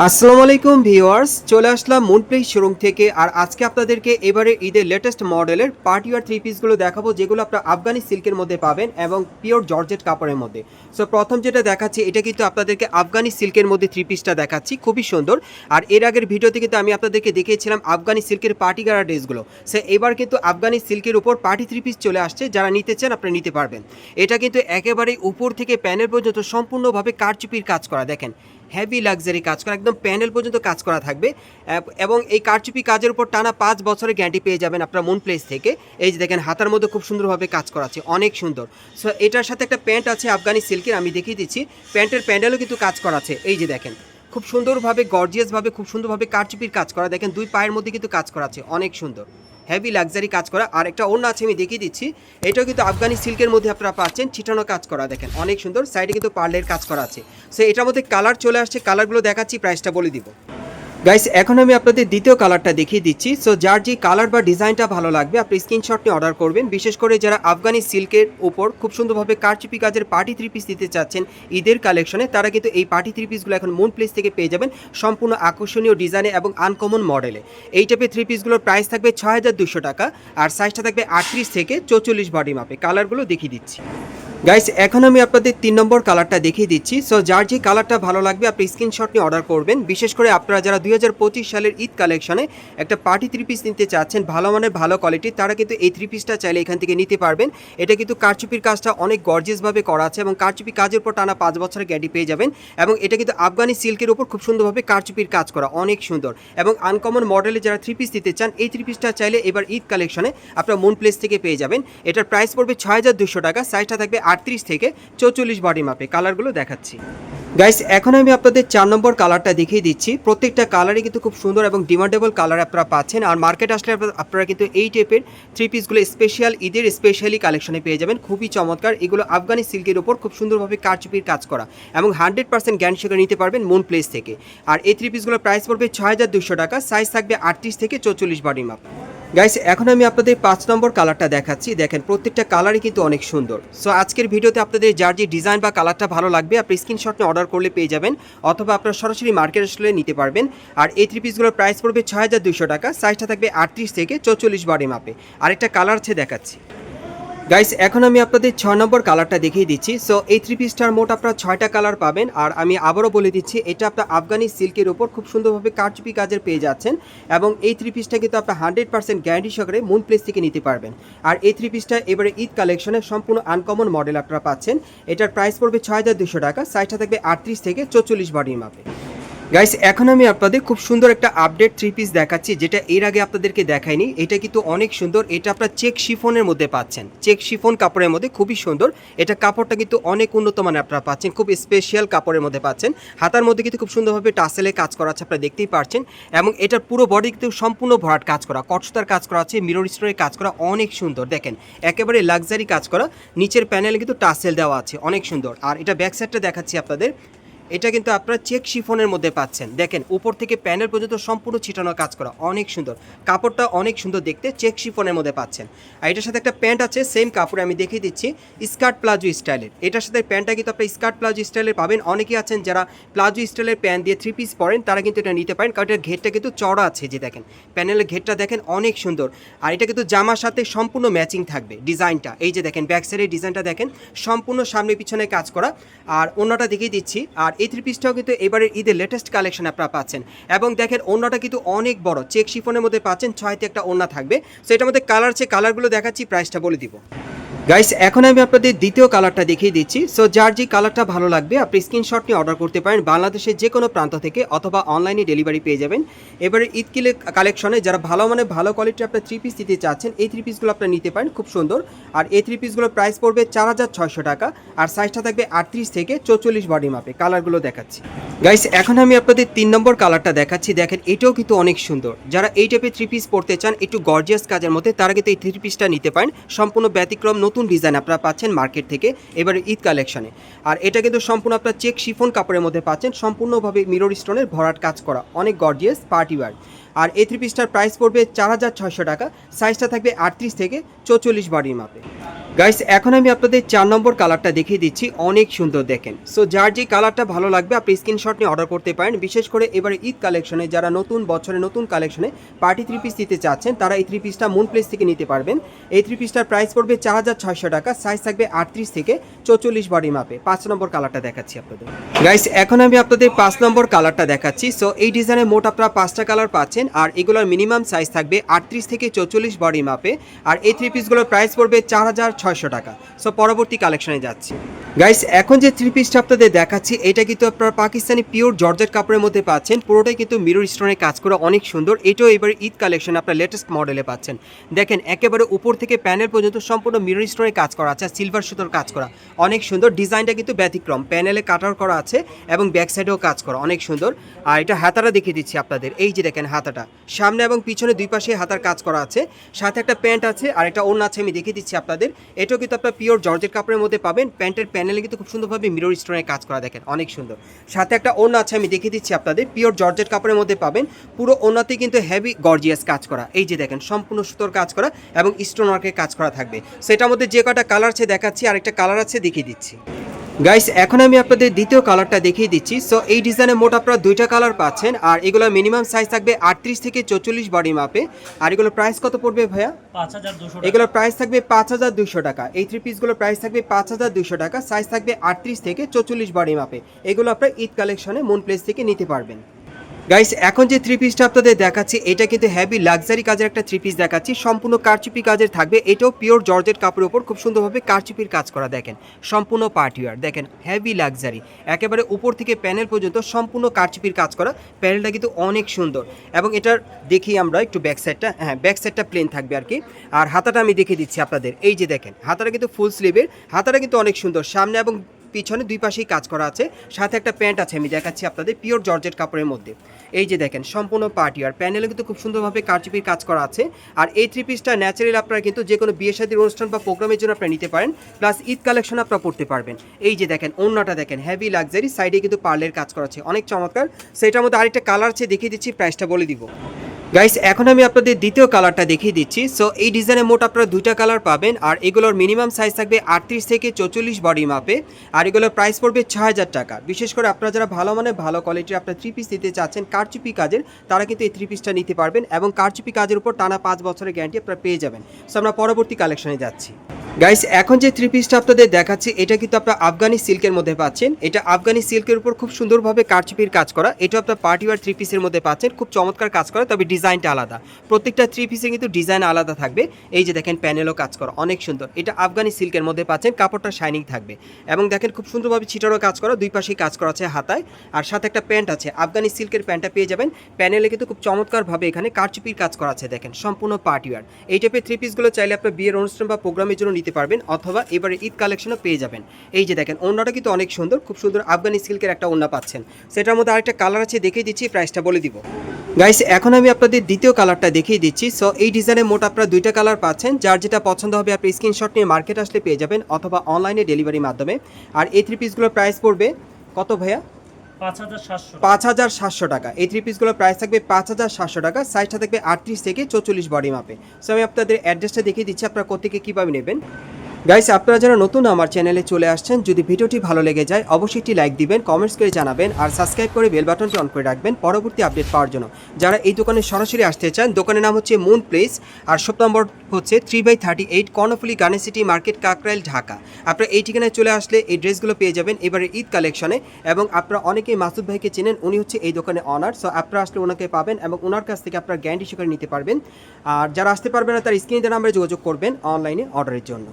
আসসালামু আলাইকুম ভিউয়ার্স, চলে আসলাম মুনপ্লেস শোরুম থেকে। আর আজকে আপনাদেরকে এবারে ঈদের লেটেস্ট মডেলের পার্টি ওয়্যার থ্রি পিসগুলো দেখাবো, যেগুলো আপনারা আফগানি সিল্কের মধ্যে পাবেন এবং পিওর জর্জেট কাপড়ের মধ্যে। সো প্রথম যেটা দেখাচ্ছি, এটা কিন্তু আপনাদেরকে আফগানি সিল্কের মধ্যে থ্রি পিসটা দেখাচ্ছি, খুবই সুন্দর। আর এর আগের ভিডিওতে কিন্তু আমি আপনাদেরকে দেখিয়েছিলাম আফগানি সিল্কের পার্টি গারা ড্রেসগুলো। সো এবার কিন্তু আফগানি সিল্কের উপর পার্টি থ্রি পিস চলে আসছে, যারা নিতে চান আপনারা নিতে পারবেন। এটা কিন্তু একেবারেই উপর থেকে প্যানেল পর্যন্ত সম্পূর্ণভাবে কারচুপির কাজ করা, দেখেন হেভি লাক্সারি কাজ করা, একদম প্যানেল পর্যন্ত কাজ করা থাকবে। এবং এই কারচুপি কাজের উপর টানা 5 বছরের গ্যারান্টি পেয়ে যাবেন আপনার মুনপ্লেস থেকে। এই যে দেখেন হাতার মধ্যে খুব সুন্দরভাবে কাজ করা আছে, অনেক সুন্দর। সো এটার সাথে একটা প্যান্ট আছে আফগানি সিল্কের, আমি দেখিয়ে দিচ্ছি। প্যান্টের প্যান্ডেলও কিন্তু কাজ করা আছে, এই যে দেখেন খুব সুন্দরভাবে গর্জিয়াসভাবে খুব সুন্দরভাবে কারচুপির কাজ করা, দেখেন দুই পায়ের মধ্যে কিন্তু কাজ করা আছে, অনেক সুন্দর হেভি লাক্সারি কাজ করা। আর একটা অন্য আছে, আমি দেখিয়ে দিচ্ছি। এটাও কিন্তু আফগানি সিল্কের মধ্যে আপনারা পাচ্ছেন, ছিটানো কাজ করা, দেখেন অনেক সুন্দর। সাইডে কিন্তু পার্লের কাজ করা আছে। সো এটার মধ্যে কালার চলে আসছে, কালারগুলো দেখাচ্ছি, প্রাইসটা বলে দিব। গাইস, এখন আমি আপনাদের দ্বিতীয় কালারটা দেখিয়ে দিচ্ছি। সো যার যে কালার বা ডিজাইনটা ভালো লাগবে আপনি স্ক্রিনশট নিয়ে অর্ডার করবেন। বিশেষ করে যারা আফগানি সিল্কের উপর খুব সুন্দরভাবে কারচুপি কাজের পার্টি থ্রি পিস দিতে চাচ্ছেন ঈদের কালেকশনে, তারা কিন্তু এই পার্টি থ্রি পিসগুলো এখন মুনপ্লেস থেকে পেয়ে যাবেন, সম্পূর্ণ আকর্ষণীয় ডিজাইনে এবং আনকমন মডেলে। এই টাইপের থ্রি পিসগুলোর প্রাইস থাকবে 6200 টাকা, আর সাইজটা থাকবে 38 থেকে 44 বডি মাপে। কালারগুলো দেখিয়ে দিচ্ছি। গাইস, এখন আমি আপনাদের 3 নম্বর কালারটা দেখিয়ে দিচ্ছি। সো যার যে কালারটা ভালো লাগবে আপনি স্ক্রিনশট নিয়ে অর্ডার করবেন। বিশেষ করে আপনারা যারা 2025 সালের ঈদ কালেকশনে একটা পার্টি থ্রি পিস নিতে চাচ্ছেন ভালো মানের ভালো কোয়ালিটি, তারা কিন্তু এই থ্রি পিসটা চাইলে এখান থেকে নিতে পারবেন। এটা কিন্তু কারচুপির কাজটা অনেক গর্জিয়াসভাবে করা আছে এবং কারচুপি কাজের উপর টানা 5 বছরের গ্যারান্টি পেয়ে যাবেন। এবং এটা কিন্তু আফগানি সিল্কের উপর খুব সুন্দরভাবে কারচুপির কাজ করা, অনেক সুন্দর এবং আনকমন মডেলে যারা থ্রি পিস দিতে চান, এই থ্রি পিসটা চাইলে এবার ঈদ কালেকশনে আপনারা মুনপ্লেস থেকে পেয়ে যাবেন। এটার প্রাইস পড়বে 6200 টাকা, সাইজটা থাকবে 38 থেকে 44 বডি মাপে। কালারগুলো দেখাচ্ছি। গাইস, এখন আমি আপনাদের 4 নম্বর কালারটা দেখিয়ে দিচ্ছি। প্রত্যেকটা কালারই কিন্তু খুব সুন্দর এবং ডিমান্ডেবল কালার আপনারা পাচ্ছেন। আর মার্কেট আসলে আপনারা কিন্তু এই টাইপের থ্রি পিসগুলো স্পেশাল ঈদের স্পেশালি কালেকশনে পেয়ে যাবেন, খুবই চমৎকার। এগুলো আফগানি সিল্কের উপর খুব সুন্দরভাবে কারচুপির কাজ করা এবং 100% গ্যারান্টি সহকারে নিতে পারবেন মুনপ্লেস থেকে। আর এই থ্রি পিসগুলোর প্রাইস পড়বে 6200 টাকা, সাইজ থাকবে 38 থেকে 44 বডি মাপ। গাইস, এখন আমি আপনাদের 5 নম্বর কালারটা দেখাচ্ছি। দেখেন প্রত্যেকটা কালারই কিন্তু অনেক সুন্দর। সো আজকের ভিডিওতে আপনাদের যার যে ডিজাইন বা কালারটা ভালো লাগবে আপনি স্ক্রিনশট নিয়ে অর্ডার করলে পেয়ে যাবেন, অথবা আপনারা সরাসরি মার্কেট আসলে নিতে পারবেন। আর এই থ্রি পিসগুলোর প্রাইস পড়বে 6200 টাকা, সাইজটা থাকবে 38 থেকে 44 বডি মাপে। আরেকটা কালার আছে দেখাচ্ছি। গাইস, এখন আমি আপনাদের 6 নম্বর কালারটা দেখিয়ে দিচ্ছি। সো এই থ্রি পিসটার মোট আপনারা 6টা কালার পাবেন। আর আমি আবারও বলে দিচ্ছি, এটা আপনার আফগানি সিল্কের উপর খুব সুন্দরভাবে কারচুপি কাজের পেয়ে যাচ্ছেন। এবং এই থ্রি পিসটা কিন্তু আপনার 100% গ্যারান্টি সহকারে মুনপ্লেস থেকে নিতে পারবেন। আর এই থ্রি পিসটা এবারে ঈদ কালেকশনের সম্পূর্ণ আনকমন মডেল আপনারা পাচ্ছেন। এটার প্রাইস পড়বে 6200 টাকা, সাইজটা থাকবে 38 থেকে 44 বডির মাপে। গাইস, এখন আমি আপনাদের খুব সুন্দর একটা আপডেট থ্রি পিস দেখাচ্ছি, যেটা এর আগে আপনাদেরকে দেখাইনি। এটা কিন্তু অনেক সুন্দর। এটা আপনার চেক শিফনের মধ্যে পাচ্ছেন, চেক শিফন কাপড়ের মধ্যে, খুবই সুন্দর। এটা কাপড়টা কিন্তু অনেক উন্নত মানের আপনারা পাচ্ছেন, খুব স্পেশাল কাপড়ের মধ্যে পাচ্ছেন। হাতার মধ্যে কিন্তু খুব সুন্দরভাবে টাসেলে কাজ করা আছে, আপনারা দেখতেই পাচ্ছেন। এবং এটার পুরো বডি কিন্তু সম্পূর্ণ ভরাট কাজ করা, কটসুতার কাজ করা আছে, মিরর স্টোনের কাজ করা, অনেক সুন্দর। দেখেন একেবারে লাক্সারি কাজ করা। নিচের প্যানেলে কিন্তু টাসেল দেওয়া আছে, অনেক সুন্দর। আর এটা ব্যাক সাইডটা দেখাচ্ছি আপনাদের। এটা কিন্তু আপনারা চেক শিফনের মধ্যে পাচ্ছেন। দেখেন উপর থেকে প্যানেল পর্যন্ত সম্পূর্ণ ছিটানো কাজ করা, অনেক সুন্দর। কাপড়টা অনেক সুন্দর দেখতে, চেক শিফনের মধ্যে পাচ্ছেন। আর এটার সাথে একটা প্যান্ট আছে সেম কাপড়ে, আমি দেখিয়ে দিচ্ছি, স্কার্ট প্লাজো স্টাইলের। এটার সাথে প্যান্টটা কিন্তু আপনার স্কার্ট প্লাজো স্টাইলের পাবেন। অনেকেই আছেন যারা প্লাজো স্টাইলের প্যান্ট দিয়ে থ্রি পিস পরেন, তারা কিন্তু এটা নিতে পারেন, কারণ এটার ঘেরটা কিন্তু চড়া আছে। যে দেখেন প্যানেলের ঘেরটা দেখেন অনেক সুন্দর। আর এটা কিন্তু জামার সাথে সম্পূর্ণ ম্যাচিং থাকবে ডিজাইনটা। এই যে দেখেন ব্যাক সাইডের ডিজাইনটা দেখেন, সম্পূর্ণ সামনে পিছনে কাজ করা। আর অন্যটা দেখিয়ে দিচ্ছি। আর এই থ্রি পিসটাও কিন্তু এবারে ঈদের লেটেস্ট কালেকশন আপনারা পাচ্ছেন। এবং দেখেন ওড়নাটা কিন্তু অনেক বড়, চেক শিফনের মধ্যে পাচ্ছেন, 6তে একটা ওড়না থাকবে। সো এটার মধ্যে কালার আছে, কালারগুলো দেখাচ্ছি, প্রাইসটা বলে দিব। গাইস, এখন আমি আপনাদের দ্বিতীয় কালারটা দেখিয়ে দিচ্ছি। সো যার যে কালারটা ভালো লাগবে আপনি স্ক্রিনশট নিয়ে অর্ডার করতে পারেন বাংলাদেশের যে কোনো প্রান্ত থেকে, অথবা অনলাইনে ডেলিভারি পেয়ে যাবেন। এবারে ঈদ কালেকশনে যারা ভালো মানে ভালো কোয়ালিটির আপনার থ্রি পিস দিতে চাচ্ছেন, এই থ্রি পিসগুলো আপনারা নিতে পারেন, খুব সুন্দর। আর এই থ্রি পিসগুলোর প্রাইস পড়বে 4600 টাকা, আর সাইজটা থাকবে 38 থেকে 44 বডি মাপে। কালারগুলো দেখাচ্ছি। গাইস, এখন আমি আপনাদের 3 নম্বর কালারটা দেখাচ্ছি। দেখেন এটাও কিন্তু অনেক সুন্দর। যারা এই টাইপের থ্রি পিস পরতে চান একটু গর্জিয়াস কাজের মধ্যে, তারা কিন্তু এই থ্রি পিসটা নিতে পারেন। সম্পূর্ণ ব্যতিক্রম নতুন ডিজাইন আপনারা পাচ্ছেন মার্কেট থেকে এবারে ঈদ কালেকশনে। আর এটা কিন্তু সম্পূর্ণ আপনার চেক শিফন কাপড়ের মধ্যে পাচ্ছেন, সম্পূর্ণভাবে মিরর স্টোনের ভরাট কাজ করা, অনেক গর্জিয়াস পার্টি ওয়্যার। আর এই থ্রি পিসটার প্রাইস পড়বে 4600 টাকা, সাইজটা থাকবে 38 থেকে 44 বডির মাপে। গাইস এখন আমি আপনাদের 4 নম্বর কালারটা দেখিয়ে দিচ্ছি, অনেক সুন্দর দেখেন। সো যার যে কালারটা ভালো লাগবে আপনি স্ক্রিনশট নিয়ে অর্ডার করতে পারেন। বিশেষ করে এবারে ঈদ কালেকশনে যারা নতুন বছরে নতুন কালেকশনে পার্টি থ্রি পিস দিতে চাচ্ছেন তারা এই থ্রি পিসটা মুন প্লেস থেকে নিতে পারবেন। এই থ্রি পিসটার প্রাইস পড়বে 4600 টাকা, সাইজ থাকবে 38 থেকে 44 বডি মাপে। 5 নম্বর কালারটা দেখাচ্ছি আপনাদের। গাইস এখন আমি আপনাদের 5 নম্বর কালারটা দেখাচ্ছি। সো এই ডিজাইনে মোট আপনারা 5টা কালার পাচ্ছেন আর এগুলোর মিনিমাম সাইজ থাকবে 38 থেকে 44 বডি মাপে। আর এই থ্রি পিসগুলোর প্রাইস পড়বে 4600 টাকা। সো পরবর্তী কালেকশনে যাচ্ছি। গাইস এখন যে থ্রি পিসটা আপনাদের দেখাচ্ছি এটা কিন্তু আপনারা পাকিস্তানি পিওর জর্জেট কাপড়ের মধ্যে পাচ্ছেন। পুরোটাই কিন্তু মিরর স্টোনের কাজ করা, অনেক সুন্দর। এটাও এবার ঈদ কালেকশন আপনার লেটেস্ট মডেলে পাচ্ছেন। দেখেন একেবারে উপর থেকে প্যানেল পর্যন্ত সম্পূর্ণ মিরর স্টোনের কাজ করা আছে, সিলভার সুতোর কাজ করা, অনেক সুন্দর। ডিজাইনটা কিন্তু ব্যতিক্রম, প্যানেলে কাটার করা আছে এবং ব্যাক সাইডেও কাজ করা, অনেক সুন্দর। আর এটা হাতাটা দেখিয়ে দিচ্ছি আপনাদের। এই যে দেখেন হাতাটা সামনে এবং পিছনে দুই পাশে হাতার কাজ করা আছে, সাথে একটা প্যান্ট আছে আর একটা ওড়না আছে, আমি দেখিয়ে দিচ্ছি আপনাদের। এটাও কিন্তু আপনার পিওর জর্জেট কাপড়ের মধ্যে পাবেন। প্যান্টের প্যানেলে কিন্তু খুব সুন্দরভাবে মিরর স্টোনের কাজ করা, দেখেন অনেক সুন্দর। সাথে একটা ওড়না আছে, আমি দেখিয়ে দিচ্ছি আপনাদের। পিওর জর্জেট কাপড়ের মধ্যে পাবেন, পুরো ওড়নাতেই কিন্তু হেভি গর্জিয়াস কাজ করা। এই যে দেখেন সম্পূর্ণ সুতোর কাজ করা এবং স্টোন ওয়ার্কের কাজ করা থাকবে। সেটার মধ্যে যে কটা কালার আছে দেখাচ্ছি, আরেকটা কালার আছে দেখিয়ে দিচ্ছি। গাইস এখন আমি আপনাদের দ্বিতীয় কালারটা দেখিয়ে দিচ্ছি। সো এই ডিজাইনে মোট আপনারা 2টা কালার পাচ্ছেন আর এগুলোর মিনিমাম সাইজ থাকবে 38 থেকে 44 বডি মাপে। আর এগুলোর প্রাইস কত পড়বে ভাইয়া? 5200 টাকা। এগুলোর প্রাইস থাকবে 5200 টাকা। এই থ্রি পিসগুলোর প্রাইস থাকবে 5200 টাকা, সাইজ থাকবে 38 থেকে 44 বডি মাপে। এগুলো আপনারা ঈদ কালেকশনে মুন প্লেস থেকে নিতে পারবেন। গাইস এখন যে থ্রি পিসটা আপনাদের দেখাচ্ছি এটা কিন্তু হেভি লাক্সারি কাজের একটা থ্রি পিস দেখাচ্ছি, সম্পূর্ণ কারচুপি কাজের থাকবে। এটাও পিওর জর্জেট কাপড়ের উপর খুব সুন্দরভাবে কারচুপির কাজ করা, দেখেন সম্পূর্ণ পার্টিওয়ার, দেখেন হেভি লাক্সারি। একেবারে উপর থেকে প্যানেল পর্যন্ত সম্পূর্ণ কারচুপির কাজ করা। প্যানেলটা কিন্তু অনেক সুন্দর এবং এটার দেখি আমরা একটু ব্যাক সাইডটা, হ্যাঁ ব্যাক সাইডটা প্লেন থাকবে আর কি। আর হাতাটা আমি দেখিয়ে দিচ্ছি আপনাদের। এই যে দেখেন হাতাটা কিন্তু ফুল স্লিভের, হাতাটা কিন্তু অনেক সুন্দর, সামনে এবং পিছনে দুই পাশেই কাজ করা আছে। সাথে একটা প্যান্ট আছে, আমি দেখাচ্ছি আপনাদের পিওর জর্জেট কাপড়ের মধ্যে। এই যে দেখেন সম্পূর্ণ পার্টি আর প্যানেলে কিন্তু খুব সুন্দরভাবে কারচুপির কাজ করা আছে। আর এই থ্রি পিসটা ন্যাচারাল আপনারা কিন্তু যে কোনো বিয়ে শাদীর অনুষ্ঠান বা প্রোগ্রামের জন্য আপনারা নিতে পারেন, প্লাস ঈদ কালেকশন আপনারা পড়তে পারবেন। এই যে দেখেন ওড়নাটা দেখেন হেভি লাক্সারি, সাইডে কিন্তু পার্লের কাজ করা আছে, অনেক চমৎকার। সেটার মধ্যে আরেকটা কালার আছে দেখিয়ে দিচ্ছি, প্রাইসটা বলে দিব। গাইস এখন আমি আপনাদের দ্বিতীয় কালারটা দেখিয়ে দিচ্ছি। সো এই ডিজাইনে মোট আপনারা 2টা কালার পাবেন আর এগুলোর মিনিমাম সাইজ থাকবে 38 থেকে 44 বডি মাপে। আর এগুলোর প্রাইস পড়বে 6000 টাকা। বিশেষ করে আপনারা যারা ভালো মানে ভালো কোয়ালিটির আপনার থ্রি পিস নিতে চাচ্ছেন কারচুপি কাজের, তারা কিন্তু এই থ্রি পিসটা নিতে পারবেন এবং কারচুপি কাজের উপর টানা 5 বছরের গ্যারান্টি আপনারা পেয়ে যাবেন। সো আমরা পরবর্তী কালেকশনে যাচ্ছি। গাইস এখন যে থ্রি পিসটা আপনাদের দেখাচ্ছি এটা কিন্তু আপনারা আফগানি সিল্কের মধ্যে পাচ্ছেন। এটা আফগানি সিল্কের উপর খুব সুন্দরভাবে কারচুপির কাজ করা। এটা আপনার পার্টিওয়ার থ্রি পিসের মধ্যে পাচ্ছেন, খুব চমৎকার কাজ করা, তবে ডিজাইনটা আলাদা। প্রত্যেকটা থ্রি পিসে কিন্তু ডিজাইন আলাদা থাকবে। এই যে দেখেন প্যানেলও কাজ করা, অনেক সুন্দর। এটা আফগানি সিল্কের মধ্যে পাচ্ছেন, কাপড়টা শাইনিং থাকবে এবং দেখেন খুব সুন্দরভাবে ছিটারও কাজ করা, দুই পাশেই কাজ করা আছে হাতায়। আর সাথে একটা প্যান্ট আছে, আফগানি সিল্কের প্যান্টটা পেয়ে যাবেন। প্যানেলে কিন্তু খুব চমৎকারভাবে এখানে কারচুপির কাজ করা আছে, দেখেন সম্পূর্ণ পার্টিওয়ার। এই টাইপের থ্রি পিসগুলো চাইলে আপনার বিয়ের অনুষ্ঠান বা প্রোগ্রামের জন্য নিতে পারবেন অথবা এবারে ঈদ কালেকশনও পেয়ে যাবেন। এই যে দেখেন ওড়নাটা কিন্তু অনেক সুন্দর, খুব সুন্দর আফগানি সিল্কের একটা ওড়না পাচ্ছেন। সেটার মধ্যে আরেকটা কালার আছে দেখিয়ে দিচ্ছি, প্রাইসটা বলে দিব। গাইস এখন আমি আপনাদের দ্বিতীয় কালারটা দেখিয়ে দিচ্ছি। সো এই ডিজাইনে মোট আপনারা 2টা কালার পাচ্ছেন, যার যেটা পছন্দ হবে আপনি স্ক্রিনশট নিয়ে মার্কেট আসলে পেয়ে যাবেন অথবা অনলাইনে ডেলিভারির মাধ্যমে। আর এই থ্রি পিসগুলোর প্রাইস পড়বে কত ভাইয়া? 5700 টাকা। এই থ্রি পিসগুলোর প্রাইস থাকবে 5700 টাকা, সাইজটা থাকবে 38 থেকে 44 বডি মাপে। সো আমি আপনাদের অ্যাড্রেসটা দেখিয়ে দিচ্ছি আপনারা কোথেকে কীভাবে নেবেন। গাইস আপনারা যারা নতুন আমার চ্যানেলে চলে আসছেন, যদি ভিডিওটি ভালো লেগে যায় অবশ্যই একটি লাইক দিবেন, কমেন্টস করে জানাবেন আর সাবস্ক্রাইব করে বেল বাটনটি অন করে রাখবেন পরবর্তী আপডেট পাওয়ার জন্য। যারা এই দোকানে সরাসরি আসতে চান, দোকানের নাম হচ্ছে মুন প্লেস আর শপ নম্বর হচ্ছে 3/38 Karnaphuli garden city market, Kakrail, Dhaka. আপনারা এই ঠিকানায় চলে আসলে এই ড্রেসগুলো পেয়ে যাবেন এবারে ঈদ কালেকশনে। এবং আপনারা অনেকেই মাসুদ ভাইকে চেনেন, উনি হচ্ছে এই দোকানে অনার। সো আপনারা আসলে ওনাকে পাবেন এবং ওনার কাছ থেকে আপনারা গ্যারান্টি সহকারে নিতে পারবেন। আর যারা আসতে পারবেন না তার স্ক্রিনে নাম্বারে যোগাযোগ করবেন অনলাইনে অর্ডারের জন্য।